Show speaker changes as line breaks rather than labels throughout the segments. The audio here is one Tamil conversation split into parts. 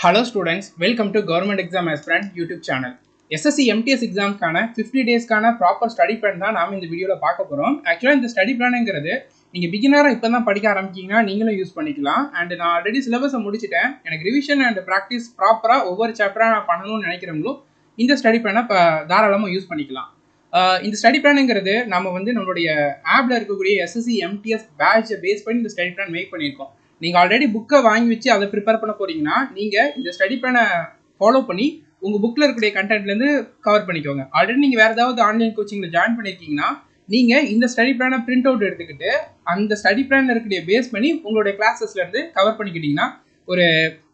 Hello students, welcome to Government Exam Aspirant YouTube channel. SSC MTS examக்கான 50 daysக்கான ப்ராப்பர் ஸ்டடி பிளான் தான் நாம இந்த வீடியோல பார்க்க போறோம். ஆக்சுவலா இந்த ஸ்டடி பிளான்ங்கிறது நீங்க பிகினரா இப்பதான் படிக்க ஆரம்பிச்சீங்கன்னா நீங்களும் யூஸ் பண்ணிக்கலாம். அண்ட் நான் ஆல்ரெடி சிலபஸை முடிச்சிட்டேன். எனக்கு ரிவிஷன் அண்ட் பிராக்டிஸ் ப்ராப்பரா ஒவ்வொரு சாப்டரா நான் பண்ணணும்னு நினைக்கிறவங்களும் இந்த ஸ்டடி பிளானை தாராளமா யூஸ் பண்ணிக்கலாம். இந்த ஸ்டடி பிளான்ங்கிறது நம்ம நம்மளுடைய ஆப்ல இருக்கக்கூடிய SSC MTS பேட்சை பேஸ் பண்ணி இந்த ஸ்டடி பிளான் மேக் பண்ணியிருக்கோம். நீங்கள் ஆல்ரெடி புக்கை வாங்கி வச்சு அதை ப்ரிப்பேர் பண்ண போறீங்கன்னா நீங்கள் இந்த ஸ்டடி பிளானை ஃபாலோ பண்ணி உங்கள் புக்கில் இருக்கக்கூடிய கண்டென்ட்லேருந்து கவர் பண்ணிக்கோங்க. ஆல்ரெடி நீங்கள் வேறு ஏதாவது ஆன்லைன் கோச்சிங்கில் ஜாயின் பண்ணியிருக்கீங்கன்னா நீங்கள் இந்த ஸ்டடி பிளானை பிரிண்ட் அவுட் எடுத்துக்கிட்டு அந்த ஸ்டடி பிளானில் இருக்கக்கூடிய பேஸ் பண்ணி உங்களுடைய கிளாஸஸ்லேருந்து கவர் பண்ணிக்கிட்டிங்கன்னா ஒரு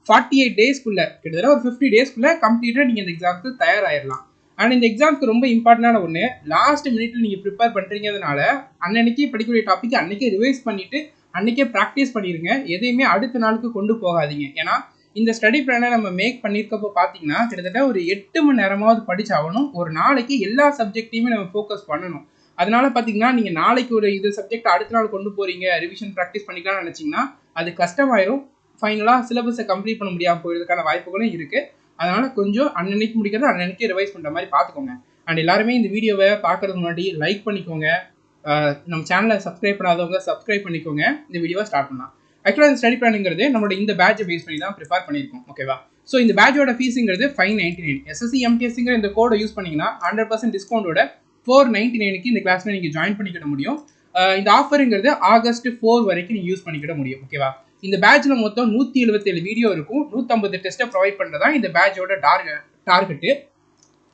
48 டேஸ்க்குள்ளே கிட்டத்தட்ட ஒரு 50 டேஸ்க்குள்ளே கம்ப்ளீட்டாக நீங்கள் இந்த எக்ஸாமுக்கு தயாராகிடலாம். அண்ட் இந்த எக்ஸாமுக்கு ரொம்ப இம்பார்ட்டண்டான ஒன்று, லாஸ்ட் மினிட்ல நீங்கள் ப்ரிப்பேர் பண்ணுறீங்கிறதுனால அன்னைக்கு படிக்கக்கூடிய டாபிக் அன்றைக்கே ரிவைஸ் பண்ணிவிட்டு அன்றைக்கே ப்ராக்டிஸ் பண்ணிடுங்க. எதையுமே அடுத்த நாளுக்கு கொண்டு போகாதீங்க. ஏன்னா இந்த ஸ்டடி பிளானை நம்ம மேக் பண்ணியிருக்கப்போ பார்த்தீங்கன்னா கிட்டத்தட்ட ஒரு 8 மணி நேரமாவது படிச்சாகணும். ஒரு நாளைக்கு எல்லா சப்ஜெக்டையுமே நம்ம ஃபோக்கஸ் பண்ணணும். அதனால பார்த்தீங்கன்னா நீங்கள் நாளைக்கு ஒரு இது சப்ஜெக்ட் அடுத்த நாள் கொண்டு போகிறீங்க, ரிவிஷன் ப்ராக்டிஸ் பண்ணிக்கலாம்னு நினச்சிங்கன்னா அது கஷ்டமாயிரும். ஃபைனலாக சிலபஸை கம்ப்ளீட் பண்ண முடியாமல் போகிறதுக்கான வாய்ப்புகளும் இருக்குது. அதனால கொஞ்சம் அன்னன்னைக்கு முடிக்கிறது அன்னன்னைக்கு ரிவைஸ் பண்ணுற மாதிரி பார்த்துக்கோங்க. அண்ட் எல்லாருமே இந்த வீடியோவை பார்க்கறதுக்கு முன்னாடி லைக் பண்ணிக்கோங்க. நம்ம சேனலை சப்ஸ்கிரைப் பண்ணாதவங்க சப்ஸ்கிரைப் பண்ணிக்கோங்க. இந்த வீடியோவை ஸ்டார்ட் பண்ணலாம். ஆக்சுவலாக இந்த ஸ்டடி பிளானுங்கிறது நம்மளோட இந்த பேட்சை பேஸ் பண்ணி தான் ப்ரிப்பேர் பண்ணியிருக்கோம். ஓகேவா? ஸோ இந்த பேட்சோட ஃபீஸுங்கிறது 599. SSC MTSங்கிற இந்த கோடை யூஸ் பண்ணிங்கன்னா 100% டிஸ்கவுண்டோட 499க்கு இந்த கிளாஸில் நீங்கள் ஜாயின் பண்ணிக்கிட முடியும். இந்த ஆஃபருங்கிறது ஆகஸ்ட் 4 வரைக்கும் நீங்கள் யூஸ் பண்ணிக்கிட முடியும். ஓகேவா? இந்த பேட்சில் மொத்தம் 177 வீடியோ இருக்கும். 150 டெஸ்ட்டை ப்ரொவைட் பண்ணுறதா இந்த பேட்சோட டார்கெட்டு.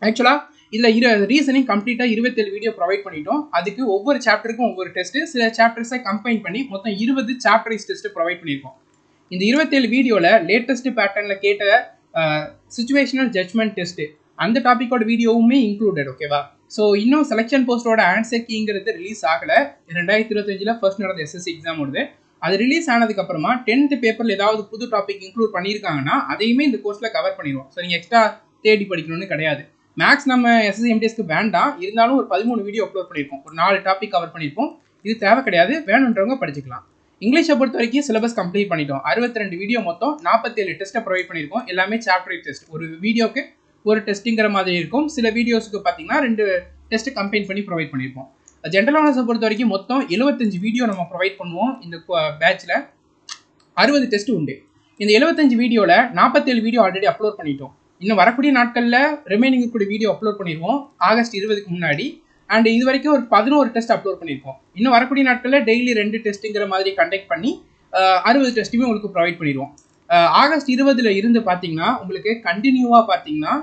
ஆக்சுவலாக இதில் ரீசனிங் கம்ப்ளீட்டாக 27 வீடியோ ப்ரொவைட் பண்ணிட்டோம். அதுக்கு ஒவ்வொரு சாப்டருக்கும் ஒவ்வொரு டெஸ்ட்டு, சில சாப்டர்ஸை கம்பைன் பண்ணி மொத்தம் 20 சாப்டரைஸ் டெஸ்ட்டு ப்ரொவைட் பண்ணியிருக்கோம். இந்த 27 வீடியோவில் லேட்டஸ்ட் பேட்டர்னில் கேட்ட சிச்சுவேஷனல் ஜட்ஜ்மெண்ட் டெஸ்ட்டு அந்த டாப்பிக்கோட வீடியோவுமே இன்க்ளூடட். ஓகேவா? ஸோ இன்னும் செலெக்ஷன் போஸ்டோட ஆன்சர் கீங்கிறது ரிலீஸ் ஆகலை. 2025 ஃபர்ஸ்ட் நடந்த SSC எக்ஸாமோடது. அது ரிலீஸ் ஆனதுக்கப்புறமா 10th பேப்பரில் ஏதாவது புது டாபிக் இன்க்ளூட் பண்ணியிருக்காங்கன்னா அதையுமே இந்த கோர்ஸில் கவர் பண்ணிடுவோம். ஸோ நீங்கள் எக்ஸ்ட்ரா தேடி படிக்கணும்னு கிடையாது. மேக்ஸ் நம்ம SSC MTSக்கு வேண்டாம், இருந்தாலும் ஒரு 13 வீடியோ அப்லோட் பண்ணியிருக்கோம். ஒரு 4 டாபிக் கவர் பண்ணியிருக்கோம். இது தேவை கிடையாது, வேணுன்றவங்க படிச்சுக்கலாம். இங்கிலீஷை பொறுத்த வரைக்கும் சிலபஸ் கம்ப்ளீட் பண்ணிட்டோம். 62 வீடியோ மொத்தம் 47 டெஸ்ட்டை ப்ரொவைட் பண்ணியிருக்கோம். எல்லாமே சாப்டர் டெஸ்ட். ஒரு வீடியோக்கு ஒரு டெஸ்ட்டுங்கிற மாதிரி இருக்கும். சில வீடியோஸுக்கு பார்த்தீங்கன்னா 2 டெஸ்ட்டு கம்பைன் பண்ணி ப்ரொவைட் பண்ணியிருப்போம். ஜென்ரல் நாலேஜை பொறுத்த வரைக்கும் மொத்தம் 75 வீடியோ நம்ம ப்ரொவைட் பண்ணுவோம். இந்த பேட்சில் 60 டெஸ்ட் உண்டு. இந்த 75 வீடியோவில் 47 வீடியோ ஆல்ரெடி அப்லோட் பண்ணிட்டோம். இன்னும் வரக்கூடிய நாட்களில் ரிமைனிங் கூடிய வீடியோ அப்லோட் பண்ணிடுவோம் ஆகஸ்ட் 20க்கு முன்னாடி. அண்ட் இது வரைக்கும் ஒரு 11 டெஸ்ட் அப்லோட் பண்ணியிருக்கோம். இன்னும் வரக்கூடிய நாட்களில் டெய்லி 2 டெஸ்ட்டுங்கிற மாதிரி கண்டக்ட் பண்ணி 60 டெஸ்ட்டுமே உங்களுக்கு ப்ரொவைட் பண்ணிடுவோம். ஆகஸ்ட் 20ல் இருந்து பார்த்தீங்கன்னா உங்களுக்கு கண்டினியூவாக பார்த்தீங்கன்னா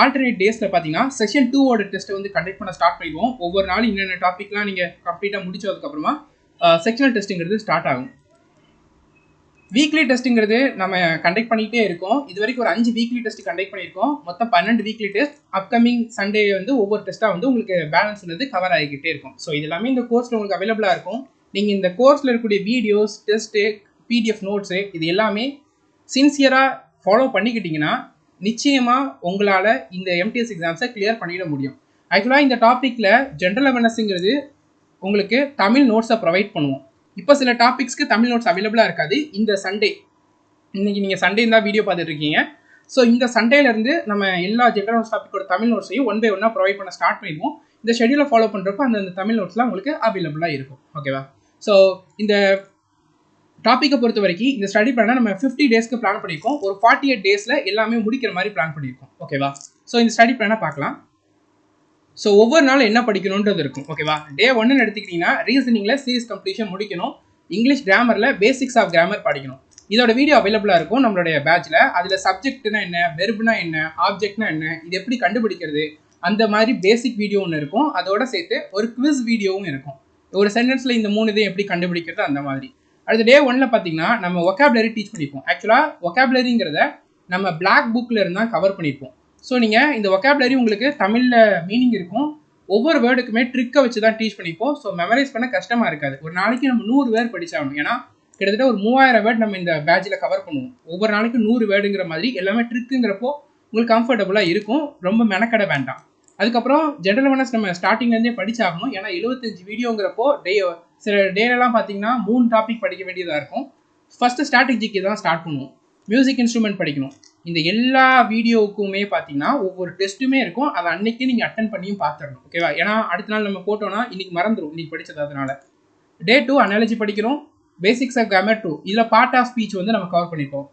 ஆல்டர்னேட் டேஸில் பார்த்தீங்கன்னா செஷன் 2ஓட டெஸ்ட்டை கண்டக்ட் பண்ண ஸ்டார்ட் பண்ணிடுவோம். ஒவ்வொரு நாளும் என்னென்ன டாப்பிக்லாம் நீங்கள் கம்ப்ளீட்டாக முடிச்சதுக்கப்புறமா செக்ஷனல் டெஸ்ட்டுங்கிறது ஸ்டார்ட் ஆகும். வீக்லி டெஸ்ட்டுங்கிறது நம்ம கண்டக்ட் பண்ணிகிட்டே இருக்கோம். இது வரைக்கும் ஒரு 5 வீக்லி டெஸ்ட் கண்டக்ட் பண்ணியிருக்கோம். மொத்தம் 12 வீக்லி டெஸ்ட். அப்கமிங் சண்டே ஒவ்வொரு டெஸ்ட்டாக உங்களுக்கு பேலன்ஸ் கவர் ஆகிக்கிட்டே இருக்கும். ஸோ இது எல்லாமே இந்த கோர்ஸில் உங்களுக்கு அவைலபிளாக இருக்கும். நீங்கள் இந்த கோர்ஸில் இருக்கக்கூடிய வீடியோஸ், டெஸ்ட்டு, PDF நோட்ஸு இது எல்லாமே சின்சியராக ஃபாலோ பண்ணிக்கிட்டிங்கன்னா நிச்சயமாக உங்களால் இந்த MTS எக்ஸாம்ஸை கிளியர் பண்ணிட முடியும். ஆக்சுவலாக இந்த டாப்பிக்கில் ஜென்ரல் அவேர்னஸ்ங்கிறது உங்களுக்கு தமிழ் நோட்ஸை ப்ரொவைட் பண்ணுவோம். இப்போ சில டாபிக்ஸ்க்கு தமிழ் நோட்ஸ் அவைலபிளாக இருக்காது. இந்த சண்டே, இன்றைக்கி நீங்கள் சண்டே தான் வீடியோ பார்த்துட்டு இருக்கீங்க. ஸோ இந்த சண்டேலேருந்து நம்ம எல்லா ஜென்ரல் நோட்ஸ் டாப்பிக்கோட தமிழ் நோட்ஸையும் 1 by 1 ப்ரொவைட் பண்ண ஸ்டார்ட் பண்ணிடுவோம். இந்த ஷெடியூலை ஃபாலோ பண்ணுறப்போ அந்த தமிழ் நோட்ஸ்லாம் உங்களுக்கு அவைலபிளாக இருக்கும். ஓகேவா? ஸோ இந்த டாப்பிக்கை பொறுத்த வரைக்கும் இந்த ஸ்டடி பிளானை நம்ம 50 டேஸ்க்கு பிளான் பண்ணியிருக்கோம். ஒரு 48 டேஸில் எல்லாமே முடிக்கிற மாதிரி பிளான் பண்ணியிருக்கோம். ஓகேவா? ஸோ இந்த ஸ்டடி பிளானை பார்க்கலாம். ஸோ ஒவ்வொரு நாளும் என்ன படிக்கணுன்றது இருக்கும். ஓகேவா? டே 1ன்னு எடுத்துக்கிட்டிங்கன்னா ரீசனிங்கில் சீரிஸ் கம்ப்ளீஷன் முடிக்கணும். இங்கிலீஷ் கிராமரில் பேசிக்ஸ் ஆஃப் கிராமர் படிக்கணும். இதோட வீடியோ அவைலபிளாக இருக்கும் நம்மளுடைய பேட்சில். அதில் சப்ஜெக்ட்னா என்ன, வெர்ப்னா என்ன, ஆப்ஜெக்ட்னா என்ன, இது எப்படி கண்டுபிடிக்கிறது, அந்த மாதிரி பேசிக் வீடியோ ஒன்று இருக்கும். அதோட சேர்த்து ஒரு குவிஸ் வீடியோவும் இருக்கும். ஒரு சென்டென்ஸில் இந்த 3 இதையும் எப்படி கண்டுபிடிக்கிறது அந்த மாதிரி. அடுத்த டே 1ல் பார்த்தீங்கன்னா நம்ம ஒக்காபுலரி டீச் பண்ணியிருப்போம். ஆக்சுவலாக ஒக்காபுலரிங்கிறத நம்ம பிளாக் புக்கில் இருந்தால் கவர் பண்ணியிருப்போம். ஸோ நீங்கள் இந்த ஒக்காபுலரி உங்களுக்கு தமிழில் மீனிங் இருக்கும். ஒவ்வொரு வேர்டுக்குமே ட்ரிக்கை வச்சு தான் டீச் பண்ணிப்போம். ஸோ மெமரைஸ் பண்ண கஷ்டமாக இருக்காது. ஒரு நாளைக்கு நம்ம 100 வேர்டு படிச்சாகணும். ஏன்னா கிட்டத்தட்ட ஒரு 3000 வேர்டு நம்ம இந்த பேட்சில் கவர் பண்ணுவோம். ஒவ்வொரு நாளைக்கு 100 வேர்டுங்கிற மாதிரி எல்லாமே ட்ரிக்குங்கிறப்போ உங்களுக்கு கம்ஃபர்டபுளாக இருக்கும். ரொம்ப மெனக்கட வேண்டாம். அதுக்கப்புறம் ஜென்ரல் அவேர்னஸ் நம்ம ஸ்டார்டிங்லேருந்தே படிச்சாகணும். ஏன்னா 75 வீடியோங்கிறப்போ சில டேலெலாம் பார்த்தீங்கன்னா 3 டாபிக் படிக்க வேண்டியதாக இருக்கும். ஃபஸ்ட்டு ஸ்ட்ராட்டஜிக்கு தான் ஸ்டார்ட் பண்ணுவோம். மியூசிக் இன்ஸ்ட்ருமெண்ட் படிக்கணும். இந்த எல்லா வீடியோவுக்குமே பார்த்தீங்கன்னா ஒவ்வொரு டெஸ்ட்டுமே இருக்கும். அதை அன்னைக்கு நீங்கள் அட்டன் பண்ணியும் பார்த்துடணும். ஓகேவா? ஏன்னா அடுத்த நாள் நம்ம போட்டோம்னா இன்னைக்கு மறந்துடும் இன்னைக்கு படித்தது. அதனால டே 2 அனாலஜி படிக்கிறோம். பேசிக்ஸ் ஆஃப் கிராமர் 2 இதில் பார்ட் ஆஃப் ஸ்பீச் வந்து நம்ம கவர் பண்ணிப்போம்.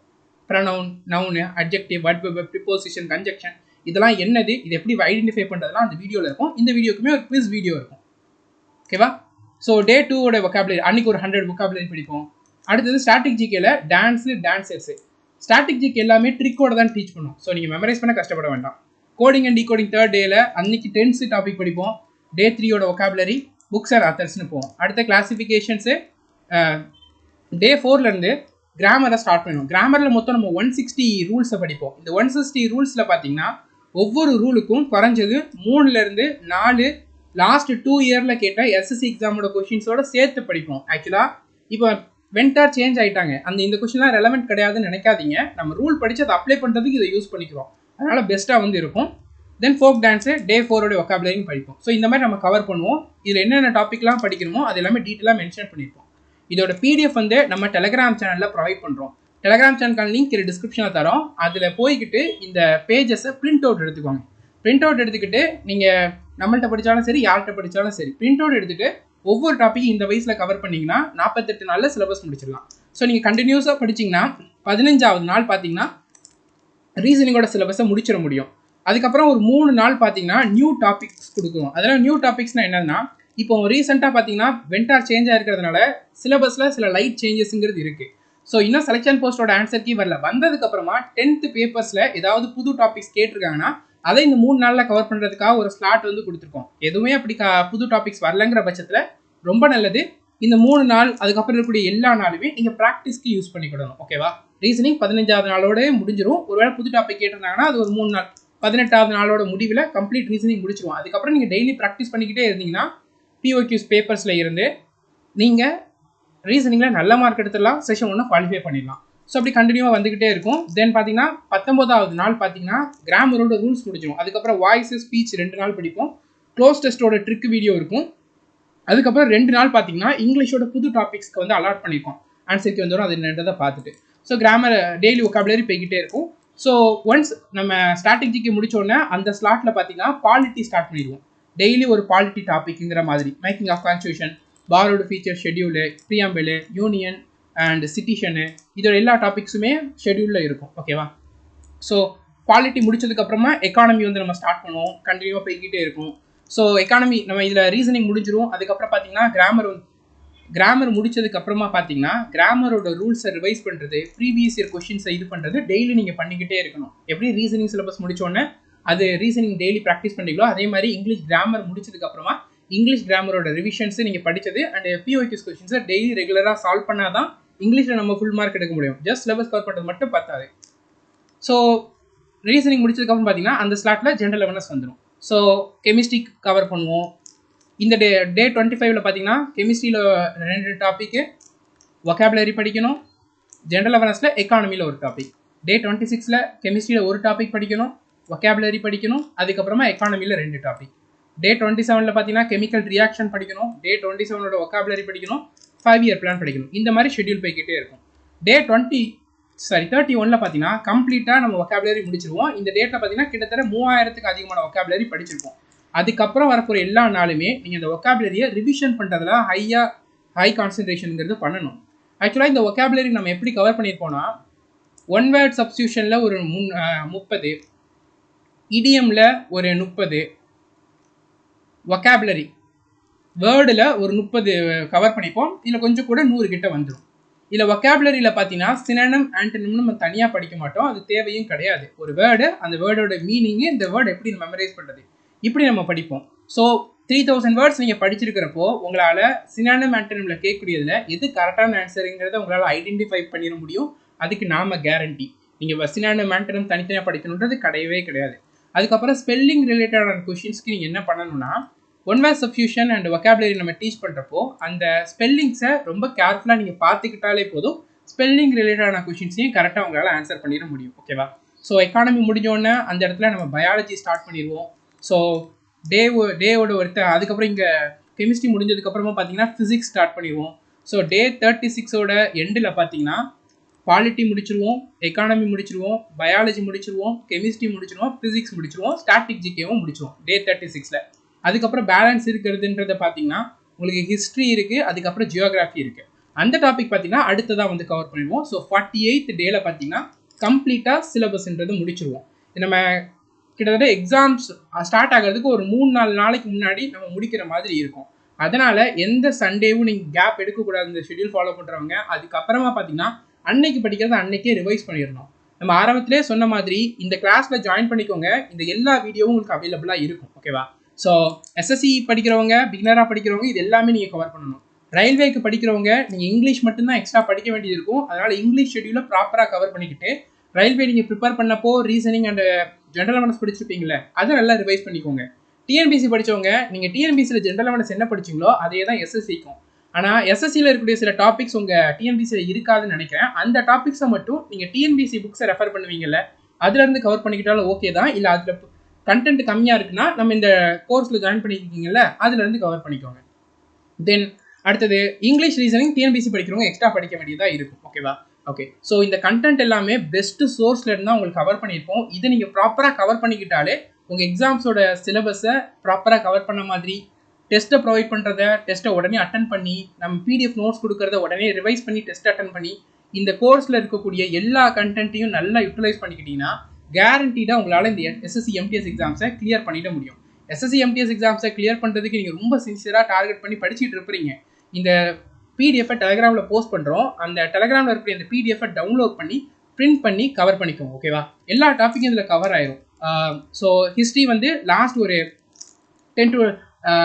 Pronoun, noun, adjective, adverb, preposition, conjunction இதெல்லாம் என்னது, இது எப்படி ஐடென்டிஃபை பண்ணுறதுலாம் அந்த வீடியோவில் இருக்கும். இந்த வீடியோக்குமே ஒரு குவிஸ் வீடியோ இருக்கும். ஓகேவா? ஸோ டே 2ஓட வொக்காபுலரி அன்னைக்கு ஒரு 100 வொக்காபுலரி படிப்போம். அடுத்தது ஸ்டாட்டிக் ஜிகேல டான்சர்ஸ். ஸ்டாட்டிக் ஜிகே எல்லாமே ட்ரிக்கோட தான் டீச் பண்ணும். ஸோ நீங்கள் மெமரைஸ் பண்ண கஷ்டப்பட வேண்டாம். கோடிங் அண்ட் டீகோடிங் 3rd டேல அன்னைக்கு டென்ஸ் டாபிக் படிப்போம். டே 3ஓட வொக்காபுலரி புக்ஸ் அண்ட் ஆத்தர்ஸ்னு போவோம். அடுத்த கிளாசிஃபிகேஷன்ஸு டே 4லேருந்து கிராமரை ஸ்டார்ட் பண்ணுவோம். கிராமரில் மொத்தம் நம்ம 160 ரூல்ஸை படிப்போம். இந்த 160 ரூல்ஸில் பார்த்தீங்கன்னா ஒவ்வொரு ரூலுக்கும் குறைஞ்சது 3லேருந்து 4 லாஸ்ட் 2 இயரில் கேட்ட எஸ்எஸ்சி எக்ஸாமோட கொஷின்ஸோட சேர்த்து படிப்போம். ஆக்சுவலாக இப்போ வென்டார் சேஞ்ச் ஆகிட்டாங்க. இந்த கொஷின்லாம் ரெலவெண்ட் கிடையாதுன்னு நினைக்காதீங்க. நம்ம ரூல் படித்து அதை அப்ளை பண்ணுறதுக்கு இதை யூஸ் பண்ணிக்கிறோம். அதனால் பெஸ்ட்டாக வந்து இருக்கும். தென் ஃபோக் டான்ஸு டே 4ஓட வொக்காபுலரியும் படிப்போம். ஸோ இந்த மாதிரி நம்ம கவர் பண்ணுவோம். இதில் என்னென்ன டாப்பிக்லாம் படிக்கணுமோ அது எல்லாமே டீட்டெயிலாக மென்ஷன் பண்ணியிருப்போம். இதோட பிடிஎஃப் வந்து நம்ம டெலகிராம் சேனலில் ப்ரொவைட் பண்ணுறோம். டெலகிராம் சேனலுக்கான லிங்க் டிஸ்கிரிப்ஷனில் தரோம். அதில் போய்கிட்டு இந்த பேஜஸை பிரிண்ட் அவுட் எடுத்துக்கோங்க. பிரிண்ட் அவுட் எடுத்துக்கிட்டு நீங்கள் நம்மள்கிட்ட படித்தாலும் சரி யார்கிட்ட படித்தாலும் சரி பிரிண்ட் அவுட் எடுத்துகிட்டு ஒவ்வொரு டாப்பிக்கும் இந்த வயசில் கவர் பண்ணிங்கன்னா 48 நாளில் சிலபஸ் முடிச்சிடலாம். ஸோ நீங்கள் கண்டினியூஸாக படிச்சிங்கன்னா 15வது நாள் பார்த்தீங்கன்னா ரீசனிங்கோட சிலபஸை முடிச்சிட முடியும். அதுக்கப்புறம் ஒரு 3 நாள் பார்த்தீங்கன்னா நியூ டாபிக்ஸ் கொடுக்குறோம். அதனால் நியூ டாபிக்ஸ்னால் என்னன்னா, இப்போ ரீசெண்டாக பார்த்தீங்கன்னா வென்டார் சேஞ்ச் ஆகிருக்கிறதுனால சிலபஸில் சில லைட் சேஞ்சஸ்ங்கிறது இருக்குது. ஸோ இன்னும் செலெக்ஷன் போஸ்ட்டோட ஆன்சர் கீ வரல. வந்ததுக்கப்புறமா 10th பேப்பர்ஸில் ஏதாவது புது டாபிக்ஸ் கேட்டிருக்காங்கன்னா அதை இந்த 3 நாளில் கவர் பண்ணுறதுக்காக ஒரு ஸ்லாட் வந்து கொடுத்துருக்கோம். எதுவுமே அப்படி புது டாபிக்ஸ் வரலங்கிற பட்சத்தில் ரொம்ப நல்லது. இந்த 3 நாள் அதுக்கப்புறம் இருக்கக்கூடிய எல்லா நாளுமே நீங்கள் ப்ராக்டிஸ்க்கு யூஸ் பண்ணிக்கிடணும். ஓகேவா? ரீசனிங் 15வது நாளோட முடிஞ்சிடும். ஒருவேளை புது டாபிக் கேட்டிருந்தாங்கன்னா அது ஒரு 3 நாள் 18வது நாளோட முடிவில் கம்ப்ளீட் ரீசனிங் முடிச்சிடுவோம். அதுக்கப்புறம் நீங்கள் டெய்லி ப்ராக்டிஸ் பண்ணிக்கிட்டே இருந்தீங்கன்னா பிஓக்யூஸ் பேப்பர்ஸில் இருந்து நீங்கள் ரீசனிங்கில் நல்ல மார்க் எடுத்துடலாம். செஷன் 1 குவாலிஃபை பண்ணிடலாம். ஸோ அப்படி கண்டினியூவாக வந்துக்கிட்டே இருக்கும். தென் பார்த்தீங்கன்னா 19வது நாள் பார்த்தீங்கன்னா கிராமரோட ரூல்ஸ் முடிச்சிடும். அதுக்கப்புறம் வாய்ஸு ஸ்பீச் 2 நாள் படிப்போம். க்ளோஸ் டெஸ்ட்டோட ட்ரிக் வீடியோ இருக்கும். அதுக்கப்புறம் 2 நாள் பார்த்தீங்கன்னா இங்கிலீஷோட புது டாபிக்ஸ்க்கு வந்து அலாட் பண்ணியிருக்கோம். ஆன்சருக்கு வந்துடும். அது என்னன்றதை பார்த்துட்டு ஸோ கிராமர் டெய்லி வொக்காபுலரி போய்கிட்டே இருக்கும். ஸோ ஒன்ஸ் நம்ம ஸ்ட்ராட்டஜிக்கு முடிச்சோடனே அந்த ஸ்லாட்டில் பார்த்தீங்கன்னா பாலிட்டி ஸ்டார்ட் பண்ணிடுவோம். டெய்லி ஒரு பாலிட்டி டாபிக்ங்கிற மாதிரி making of constitution, borrowed feature schedule, preamble, union and citizen இதோட எல்லா டாபிக்ஸுமே ஷெட்யூலில் இருக்கும். ஓகேவா? ஸோ பாலிட்டி முடிச்சதுக்கப்புறமா எக்கானமி வந்து நம்ம ஸ்டார்ட் பண்ணுவோம். கண்டினியூவாக போய்கிட்டே இருக்கும். ஸோ எக்கானமி நம்ம இதில் ரீசனிங் முடிஞ்சிடும். அதுக்கப்புறம் பார்த்தீங்கன்னா கிராமர் முடிச்சதுக்கப்புறமா பார்த்தீங்கன்னா கிராமரோட ரூல்ஸை ரிவைஸ் பண்ணுறது, ப்ரீவியஸ் இயர் கொஷின்ஸை இது பண்ணுறது டெய்லி நீங்கள் பண்ணிக்கிட்டே இருக்கணும். எப்படி ரீசனிங் சிலபஸ் முடிச்சோடனே அது ரீசனிங் டெய்லி ப்ராக்டிஸ் பண்ணிங்களோ அதே மாதிரி இங்கிலீஷ் கிராமர் முடிச்சதுக்கப்புறமா இங்கிலீஷ் கிராமரோட ரிவிஷன்ஸு நீங்கள் படித்தது அண்ட் பிஓக்யூஸ் கொஷின்ஸை டெய்லி ரெகுலராக சால்வ் பண்ணால் தான் இங்கிலீஷில் நம்ம ஃபுல் மார்க் எடுக்க முடியும். ஜஸ்ட் சிலபஸ் கவர் பண்ணுறது மட்டும் பத்தாது. ஸோ ரீசனிங் முடிச்சதுக்கப்புறம் பார்த்தீங்கன்னா அந்த ஸ்லாட்டில் ஜென்ரல் அவேர்னஸ் வந்துடும். ஸோ கெமிஸ்ட்ரி கவர் பண்ணுவோம். இந்த டே 25ல் பார்த்தீங்கன்னா கெமிஸ்ட்ரியில் 2 டாப்பிக்கு, வொக்காபுலரி படிக்கணும். ஜென்ரல் அவேர்னஸில் எக்கானமியில் ஒரு டாபிக். டே 26ல் கெமிஸ்ட்ரியில் ஒரு டாபிக் படிக்கணும், வொக்காபுலரி படிக்கணும். அதுக்கப்புறமா எக்கானமியில் 2 டாபிக். டே 27ல் பார்த்தீங்கன்னா கெமிக்கல் ரியாக்ஷன் படிக்கணும். டே 27ஓட வொக்காபுலரி படிக்கணும். 5 இயர் பிளான் படிக்கணும். இந்த மாதிரி ஷெட்யூல் போய்கிட்டே இருக்கும். டே 31ல் பார்த்தீங்கன்னா கம்ப்ளீட்டாக நம்ம வொக்காபுலரி முடிச்சிருவோம். இந்த டேட்டில் பார்த்தீங்கன்னா கிட்டத்தட்ட 3000க்கு அதிகமான வொக்காபுலரி படிச்சிருப்போம். அதுக்கப்புறம் வரப்போகிற எல்லா நாளுமே நீங்கள் இந்த வொக்காபுலரியை ரிவிஷன் பண்ணுறதுல ஹை கான்சன்ட்ரேஷனுங்கிறது பண்ணணும். ஆக்சுவலாக இந்த வொக்காபுலரி நம்ம எப்படி கவர் பண்ணியிருப்போம்னா, 1 வேர்ட் சப்ஸ்டியூஷனில் ஒரு 30, இடியமில் ஒரு 30, வொக்காபுலரி வேர்டில் ஒரு 30 கவர் பண்ணிப்போம். இதில் கொஞ்சம் கூட 100 கிட்ட வந்துடும். இதில் வொக்காபுலரியில் பார்த்தீங்கன்னா சினோனிம், ஆன்டோனிம் நம்ம தனியாக படிக்க மாட்டோம். அது தேவையும் கிடையாது. ஒரு வேர்டு, அந்த வேர்டோட மீனிங்கு, இந்த வேர்டு எப்படி மெமரைஸ் பண்ணுறது, இப்படி நம்ம படிப்போம். ஸோ 3000 வேர்ட்ஸ் நீங்கள் படிச்சிருக்கிறப்போ உங்களால் சினோனிம், ஆன்டோனிமில் கேட்கக்கூடியதில் எது கரெக்டான ஆன்சருங்கிறத உங்களால் ஐடென்டிஃபை பண்ணிட முடியும். அதுக்கு நாம கேரண்டி. நீங்கள் சினோனிம், ஆன்டோனிம் தனித்தனியாக படிக்கணுன்றது கிடையவே கிடையாது. அதுக்கப்புறம் ஸ்பெல்லிங் ரிலேட்டடான கொஷின்ஸ்க்கு நீங்கள் என்ன பண்ணணும்னா, 1 வேர்ட் சப்ஸ்டியூஷன் அண்ட் வொக்காபுலரி நம்ம டீச் பண்ணுறப்போ அந்த ஸ்பெல்லிங்ஸை ரொம்ப கேர்ஃபுல்லாக நீங்கள் பார்த்துக்கிட்டாலே போதும். ஸ்பெல்லிங் ரிலேட்டடான கொஷின்ஸையும் கரெக்டாக உங்களால் ஆன்சர் பண்ணிட முடியும். ஓகேவா? ஸோ எக்கானமி முடிஞ்சோடனே அந்த இடத்துல நம்ம பயாலஜி ஸ்டார்ட் பண்ணிடுவோம். ஸோ டேவோட அதுக்கப்புறம் இங்கே கெமிஸ்ட்ரி முடிஞ்சதுக்கப்புறமா பார்த்தீங்கன்னா ஃபிசிக்ஸ் ஸ்டார்ட் பண்ணிடுவோம். ஸோ டே 36ஓட எண்டில் பார்த்தீங்கன்னா பாலிட்டி முடிச்சிருவோம், எக்கானமி முடிச்சிருவோம், பயாலஜி முடிச்சிருவோம், கெமிஸ்ட்ரி முடிச்சிருவோம், பிசிக்ஸ் முடிச்சிருவோம், ஸ்டாட்டிக் ஜிகேவும் முடிச்சிருவோம் டே 36ல. அதுக்கப்புறம் பேலன்ஸ் இருக்கிறதுன்றத பார்த்தீங்கன்னா உங்களுக்கு ஹிஸ்ட்ரி இருக்குது, அதுக்கப்புறம் ஜியோகிராஃபி இருக்குது. அந்த டாபிக் பார்த்தீங்கன்னா அடுத்ததாக வந்து கவர் பண்ணிடுவோம். ஸோ 48th டேல பார்த்தீங்கன்னா கம்ப்ளீட்டாக சிலபஸ்ன்றது முடிச்சிருவோம். நம்ம கிட்டத்தட்ட எக்ஸாம்ஸ் ஸ்டார்ட் ஆகிறதுக்கு ஒரு 3-4 நாளைக்கு முன்னாடி நம்ம முடிக்கிற மாதிரி இருக்கும். அதனால எந்த சண்டேவும் நீங்கள் கேப் எடுக்கக்கூடாது இந்த ஷெட்யூல் ஃபாலோ பண்ணுறவங்க. அதுக்கப்புறமா பார்த்தீங்கன்னா அன்னைக்கு படிக்கிறத அன்னைக்கே ரிவைஸ் பண்ணிடணும். நம்ம ஆரம்பத்திலே சொன்ன மாதிரி இந்த கிளாஸில் ஜாயின் பண்ணிக்கோங்க. இந்த எல்லா வீடியோவும் உங்களுக்கு அவைலபிளாக இருக்கும். ஓகேவா? ஸோ எஸ்எஸ்சி படிக்கிறவங்க, பிகினராக படிக்கிறவங்க இது எல்லாமே நீங்கள் கவர் பண்ணணும். ரயில்வேக்கு படிக்கிறவங்க நீங்கள் இங்கிலீஷ் மட்டும்தான் எக்ஸ்ட்ரா படிக்க வேண்டியது இருக்கும். அதனால் இங்கிலீஷ் ஷெட்யூலை ப்ராப்பராக கவர் பண்ணிக்கிட்டு ரயில்வே நீங்கள் ப்ரிப்பேர் பண்ணப்போ ரீசனிங் அண்ட் ஜென்ரல் அவேர்னஸ் படிச்சிருப்பீங்களே அதை நல்லா ரிவைஸ் பண்ணிக்கோங்க. டிஎன்பிசி படித்தவங்க நீங்கள் டிஎன்பிசியில் ஜென்ரல் அவேர்னஸ் என்ன படிச்சிங்களோ அதே தான் எஸ்எஸ்சிக்கும். ஆனால் எஸ்எஸ்சியில் இருக்கக்கூடிய சில டாபிக்ஸ் உங்கள் டிஎன்பிசியில் இருக்காதுன்னு நினைக்கிறேன். அந்த டாபிக்ஸை மட்டும் நீங்கள் டிஎன்பிசி புக்ஸை ரெஃபர் பண்ணுவீங்கல்ல, அதுலேருந்து கவர் பண்ணிக்கிட்டாலும் ஓகே தான். இல்லை அதில் கண்டென்ட் கம்மியாக இருக்குன்னா நம்ம இந்த கோர்ஸில் ஜாயின் பண்ணியிருக்கீங்கல்ல அதுலேருந்து கவர் பண்ணிக்கோங்க. தென் அடுத்தது இங்கிலீஷ் ரீசனிங் டிஎன்பிசி படிக்கிறவங்க எக்ஸ்ட்ரா படிக்க வேண்டியதாக இருக்கும். ஓகேவா? ஓகே. ஸோ இந்த கண்டென்ட் எல்லாமே பெஸ்ட்டு சோர்ஸில் இருந்தால் உங்களுக்கு கவர் பண்ணியிருப்போம். இதை நீங்கள் ப்ராப்பராக கவர் பண்ணிக்கிட்டாலே உங்கள் எக்ஸாம்ஸோட சிலபஸை ப்ராப்பராக கவர் பண்ண மாதிரி, டெஸ்ட்டை ப்ரொவைட் பண்ணுறத டெஸ்ட்டை உடனே அட்டன் பண்ணி, நம்ம பிடிஎஃப் நோட்ஸ் கொடுக்குறத உடனே ரிவைஸ் பண்ணி டெஸ்ட் அட்டன் பண்ணி, இந்த கோர்ஸில் இருக்கக்கூடிய எல்லா கண்டென்ட்டையும் நல்லா யூட்டிலைஸ் பண்ணிக்கிட்டீங்கன்னா கேரண்டீடாக உங்களால் இந்த எஸ்எஸ்சி எம்டிஎஸ் எக்ஸாம்ஸை கிளியர் பண்ணிட முடியும். எஸ்எஸ்சி எம்டிஎஸ் எக்ஸாம்ஸை கிளியர் பண்ணுறதுக்கு நீங்கள் ரொம்ப சின்சியராக டார்கெட் பண்ணி படிச்சுட்டு இருப்பீங்க. இந்த பிடிஎஃபை டெலகிராமில் போஸ்ட் பண்ணுறோம். அந்த டெலகிராமில் இருக்கிற இந்த பிடிஎஃபை டவுன்லோட் பண்ணி பிரிண்ட் பண்ணி கவர் பண்ணிக்கோங்க. ஓகேவா? எல்லா டாப்பிக்கும் இதில் கவர் ஆயிரும். ஸோ ஹிஸ்ட்ரி வந்து லாஸ்ட் ஒரு 10 to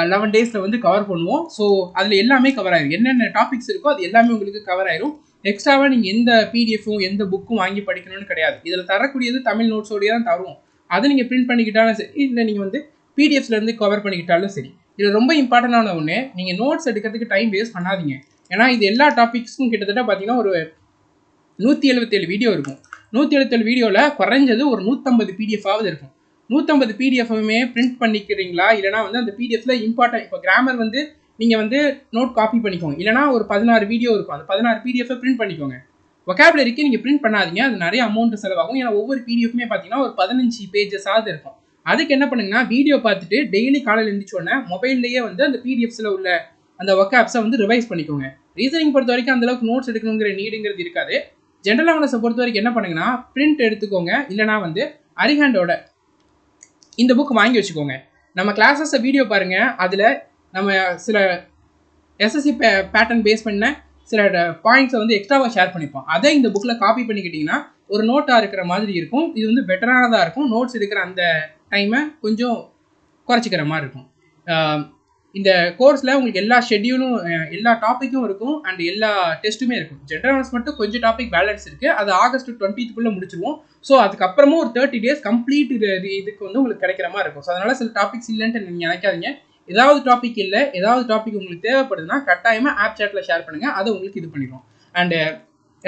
11 டேஸில் வந்து கவர் பண்ணுவோம். ஸோ அதில் எல்லாமே கவர் ஆயிரும். என்னென்ன டாபிக்ஸ் இருக்கோ அது எல்லாமே உங்களுக்கு கவர் ஆயிரும். எக்ஸ்ட்ராவாக நீங்கள் எந்த பிடிஎஃப்பும் எந்த புக்கும் வாங்கி படிக்கணும்னு கிடையாது. இதில் தரக்கூடியது தமிழ் நோட்ஸோடையே தான் தருவோம். அதை நீங்கள் பிரிண்ட் பண்ணிக்கிட்டாலும் சரி, இல்லை நீங்கள் வந்து பிடிஎஃப்லேருந்து கவர் பண்ணிக்கிட்டாலும் சரி. இது ரொம்ப இம்பார்ட்டண்டான ஒன்று. நீங்கள் நோட்ஸ் எடுக்கிறதுக்கு டைம் வேஸ்ட் பண்ணாதீங்க. ஏன்னா இது எல்லா டாபிக்ஸும் கிட்டத்தட்ட பார்த்தீங்கன்னா ஒரு 177 வீடியோ இருக்கும். 177 வீடியோவில் குறைஞ்சது ஒரு 150 பிடிஎஃபாவது இருக்கும். 150 பிடிஎஃப்மே பிரிண்ட் பண்ணிக்கிறீங்களா? இல்லைனா வந்து அந்த பிடிஎஃப்ல இம்பார்ட்டன்ட் இப்போ கிராமர் வந்து நீங்கள் வந்து நோட் காப்பி பண்ணிக்கோங்க. இல்லைனா ஒரு 16 வீடியோ இருக்கும். அந்த 16 பிடிஎஃபை பிரிண்ட் பண்ணிக்கோங்க. வொக்காபுலரிக்கு நீங்கள் பிரிண்ட் பண்ணாதீங்க. அது நிறைய அமௌண்ட் செலவாகும். ஏன்னா ஒவ்வொரு பிடிஎஃப்மே பார்த்தீங்கன்னா ஒரு 15 பேஜஸாவது இருக்கும். அதுக்கு என்ன பண்ணுங்கன்னா வீடியோ பார்த்துட்டு டெய்லி காலையில் எழுந்திரிச்சோன்னே மொபைல்லையே வந்து அந்த பிடிஎஃப்ஸில் உள்ள அந்த வொக்காப்ஸை வந்து ரிவைஸ் பண்ணிக்கோங்க. ரீசனிங் பொறுத்த வரைக்கும் அந்தளவுக்கு நோட்ஸ் எடுக்கணுங்கிற நீடுங்கிறது இருக்காது. ஜென்ரல் அவேர்னஸை பொறுத்த வரைக்கும் என்ன பண்ணுங்கன்னா பிரிண்ட் எடுத்துக்கோங்க. இல்லைனா வந்து அரிஹேண்டோட இந்த புக் வாங்கி வச்சுக்கோங்க. நம்ம கிளாஸஸை வீடியோ பாருங்கள். அதில் நம்ம சில எஸ்எஸ்சி பேட்டர்ன் பேஸ் பண்ண சில பாயிண்ட்ஸை வந்து எக்ஸ்ட்ராவாக ஷேர் பண்ணிப்போம். அதை இந்த புக்கில் காப்பி பண்ணிக்கிட்டிங்கன்னா ஒரு நோட்டாக இருக்கிற மாதிரி இருக்கும். இது வந்து பெட்டரானதாக இருக்கும். நோட்ஸ் எடுக்கிற அந்த டைமை கொஞ்சம் குறைச்சிக்கிற மாதிரி இருக்கும். இந்த கோர்ஸில் உங்களுக்கு எல்லா ஷெட்யூலும் எல்லா டாப்பிக்கும் இருக்கும் அண்ட் எல்லா டெஸ்ட்டுமே இருக்கும். ஜென்ரல் அவேர்னஸ் மட்டும் கொஞ்சம் டாபிக் பேலன்ஸ் இருக்குது. அது ஆகஸ்ட் 20th முடிச்சிருவோம். ஸோ அதுக்கப்புறமும் ஒரு 30 days கம்ப்ளீட் இதுக்கு வந்து உங்களுக்கு கிடைக்கிற மாதிரி இருக்கும். ஸோ அதனால் சில டாபிக்ஸ் இல்லைன்ட்டு நீங்கள் நினைக்காதீங்க. ஏதாவது டாபிக் இல்லை, ஏதாவது டாபிக் உங்களுக்கு தேவைப்படுதுன்னா கட்டாயமாக ஆப் சாட்டில் ஷேர் பண்ணுங்கள். அதை உங்களுக்கு இது பண்ணிடுவோம். அண்டு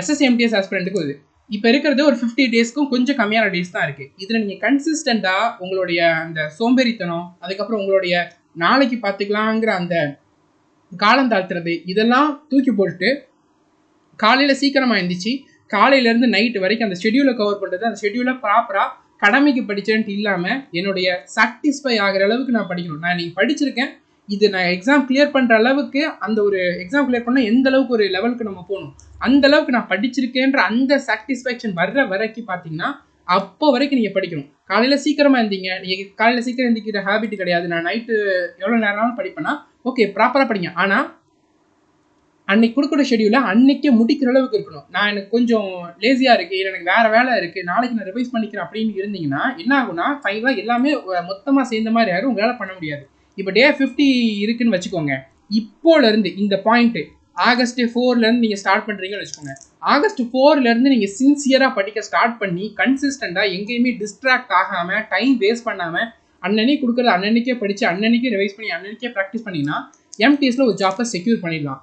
எஸ்எஸ்சி எம்டிஎஸ் ஆஸ்பிரண்ட்டுக்கும் இது இப்போ இருக்கிறது ஒரு 50 daysக்கும் கொஞ்சம் கம்மியான டேஸ் தான் இருக்குது. இதில் நீங்கள் கன்சிஸ்டண்ட்டாக உங்களுடைய அந்த சோம்பேறித்தனம், அதுக்கப்புறம் உங்களுடைய நாளைக்கு பார்த்துக்கலாங்கிற அந்த காலம் தாழ்த்துறது இதெல்லாம் தூக்கி போட்டுட்டு காலையில் சீக்கிரமாக எழுந்திரிச்சு காலையிலேருந்து நைட்டு வரைக்கும் அந்த ஷெட்யூலை கவர் பண்ணுறது, அந்த ஷெட்யூலை ப்ராப்பராக கடமைக்கு படித்தேன்ட்டு இல்லாமல் என்னுடைய சாட்டிஸ்ஃபை ஆகிற அளவுக்கு நான் படிக்கணும். நான் நீங்கள் படிச்சிருக்கேன், இது நான் எக்ஸாம் கிளியர் பண்ணுற அளவுக்கு அந்த ஒரு எக்ஸாம் கிளியர் பண்ணால் எந்த அளவுக்கு ஒரு லெவலுக்கு நம்ம போகணும், அந்த அளவுக்கு நான் படிச்சிருக்கேன்ற அந்த சாட்டிஸ்ஃபேக்ஷன் வர்ற வரைக்கும் பார்த்தீங்கன்னா அப்போ வரைக்கும் நீங்கள் படிக்கணும். காலையில் சீக்கிரமாக இருந்தீங்க, நீங்கள் காலையில் சீக்கிரம் எழுந்திக்கிற ஹேபிட் கிடையாது, நான் நைட்டு எவ்வளோ நேரம்னாலும் படிப்பேன்னா ஓகே ப்ராப்பராக படிங்க. ஆனால் அன்னைக்கு கொடுக்குற ஷெடியூலை அன்னைக்கே முடிக்கிற அளவுக்கு இருக்கணும். நான் எனக்கு கொஞ்சம் லேசியாக இருக்குது, இல்லை எனக்கு வேறு வேலை இருக்குது, நாளைக்கு நான் ரிவைஸ் பண்ணிக்கிறேன் அப்படின்னு இருந்தீங்கன்னா என்ன ஆகுனா ஃபைனலாக எல்லாமே மொத்தமாக சேர்ந்த மாதிரி யாரும் உங்களால் பண்ண முடியாது. இப்போ டே 50 இருக்குன்னு வச்சுக்கோங்க. இப்போலேருந்து இந்த பாயிண்ட்டு ஆகஸ்ட் 4லேருந்து நீங்கள் ஸ்டார்ட் பண்ணுறீங்கன்னு வச்சுக்கோங்க. ஆகஸ்ட் 4லேருந்து நீங்கள் சின்சியராக படிக்க ஸ்டார்ட் பண்ணி கன்சிஸ்டண்ட்டாக எங்கேயுமே டிஸ்ட்ராக்ட் ஆகாமல் டைம் வேஸ்ட் பண்ணாமல் அன்னன்னைக்கு கொடுக்குறது அன்னன்னைக்கே படித்து அன்னன்னைக்கே ரிவைஸ் பண்ணி அன்னன்னைக்கே ப்ராக்டிஸ் பண்ணிங்கன்னா எம்டிஎஸில் ஒரு ஜாப்பை செக்யூர் பண்ணிடலாம்.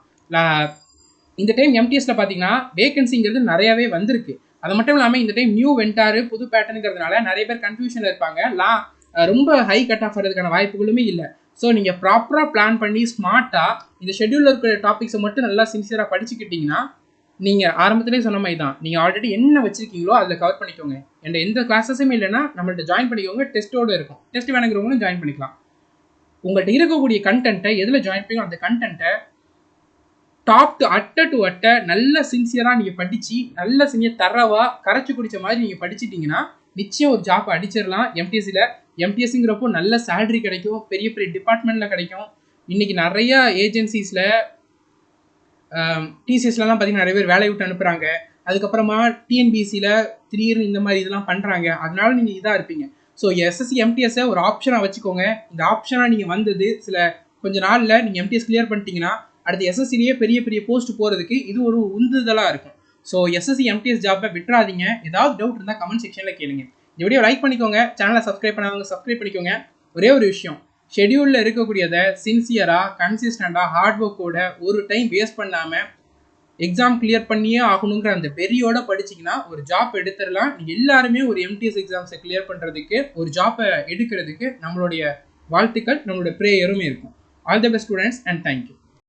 இந்த டைம் எம்டிஎஸில் பார்த்தீங்கன்னா வேகன்சிங்கிறது நிறையாவே வந்திருக்கு. அது மட்டும் இல்லாமல் இந்த டைம் நியூ வெண்டாரு புது பேட்டர்னுங்கிறதுனால நிறைய பேர் கன்ஃபியூஷனில் இருப்பாங்க. ரொம்ப ஹை கட் ஆஃப் வர்றதுக்கான வாய்ப்புகளுமே இல்லை. ஸோ நீங்கள் ப்ராப்பராக பிளான் பண்ணி ஸ்மார்ட்டாக இந்த ஷெட்யூலில் இருக்கிற டாபிக்ஸை மட்டும் நல்லா சின்சியராக படிச்சுக்கிட்டிங்கன்னா நீங்கள் ஆரம்பத்திலே சொன்ன மாதிரி தான், நீங்கள் ஆல்ரெடி என்ன வச்சுருக்கீங்களோ அதில் கவர் பண்ணிக்கோங்க. எந்த எந்த கிளாஸஸுமே இல்லைன்னா நம்மள்ட்ட ஜாயின் பண்ணிக்கோங்க. டெஸ்ட்டோடு இருக்கும். டெஸ்ட் வேணுங்கிறவங்களும் ஜாயின் பண்ணிக்கலாம். உங்கள்கிட்ட இருக்கக்கூடிய கண்டென்ட்டை எதில் ஜாயின் பண்ணிக்கோ அந்த கண்டென்ட்டை டாப் டு அட்டை நல்ல சின்சியராக நீங்கள் படித்து நல்ல தரவாக கரைச்சி குடித்த மாதிரி நீங்கள் படிச்சிட்டிங்கன்னா நிச்சயம் ஒரு ஜாப் அடிச்சிடலாம். எம்டிஎஸ்சியில் எம்டிஎஸ்சிங்கிறப்போ நல்ல சேலரி கிடைக்கும். பெரிய பெரிய டிபார்ட்மெண்ட்டில் கிடைக்கும். இன்றைக்கி நிறையா ஏஜென்சிஸில் டிசிஎஸ்லாம் பார்த்தீங்கன்னா நிறைய பேர் வேலையை விட்டு அனுப்புகிறாங்க. அதுக்கப்புறமா டிஎன்பிஎஸ்சியில் திடீர்னு இந்த மாதிரி இதெல்லாம் பண்ணுறாங்க. அதனால நீங்கள் இதாக இருப்பீங்க. ஸோ எஸ்எஸ்சி எம்டிஎஸ்ஸை ஒரு ஆப்ஷனாக வச்சுக்கோங்க. இந்த ஆப்ஷனாக நீங்கள் வந்தது கொஞ்சம் நாளில் நீங்கள் எம்டிஎஸ் கிளியர் பண்ணிட்டீங்கன்னா அடுத்து எஸ்எஸ்சிலேயே பெரிய பெரிய போஸ்ட் போகிறதுக்கு இது ஒரு உந்துதலாக இருக்கும். ஸோ எஸ்எஸ்சி எம்டிஎஸ் ஜாப்பை விட்டுறாதீங்க. ஏதாவது டவுட் இருந்தால் கமெண்ட் செக்ஷனில் கேளுங்க. இந்த வீடியோ லைக் பண்ணிக்கோங்க. சேனலை சப்ஸ்கிரைப் பண்ணாதவங்க சப்ஸ்கிரைப் பண்ணிக்கோங்க. ஒரே ஒரு விஷயம், ஷெடியூலில் இருக்கக்கூடியதை சின்சியராக கன்சிஸ்டண்ட்டாக ஹார்ட் ஒர்க்கோட ஒரு டைம் வேஸ்ட் பண்ணாமல் எக்ஸாம் கிளியர் பண்ணியே ஆகணுங்கிற அந்த வெறியோட படிச்சிங்கன்னா ஒரு ஜாப் எடுத்துடலாம். நீங்கள் எல்லாருமே ஒரு எம்டிஎஸ் எக்ஸாம்ஸை கிளியர் பண்ணுறதுக்கு ஒரு ஜாப்பை எடுக்கிறதுக்கு நம்மளுடைய வாழ்த்துக்கள், நம்மளுடைய ப்ரேயருமே இருக்கும். All the best students and thank you.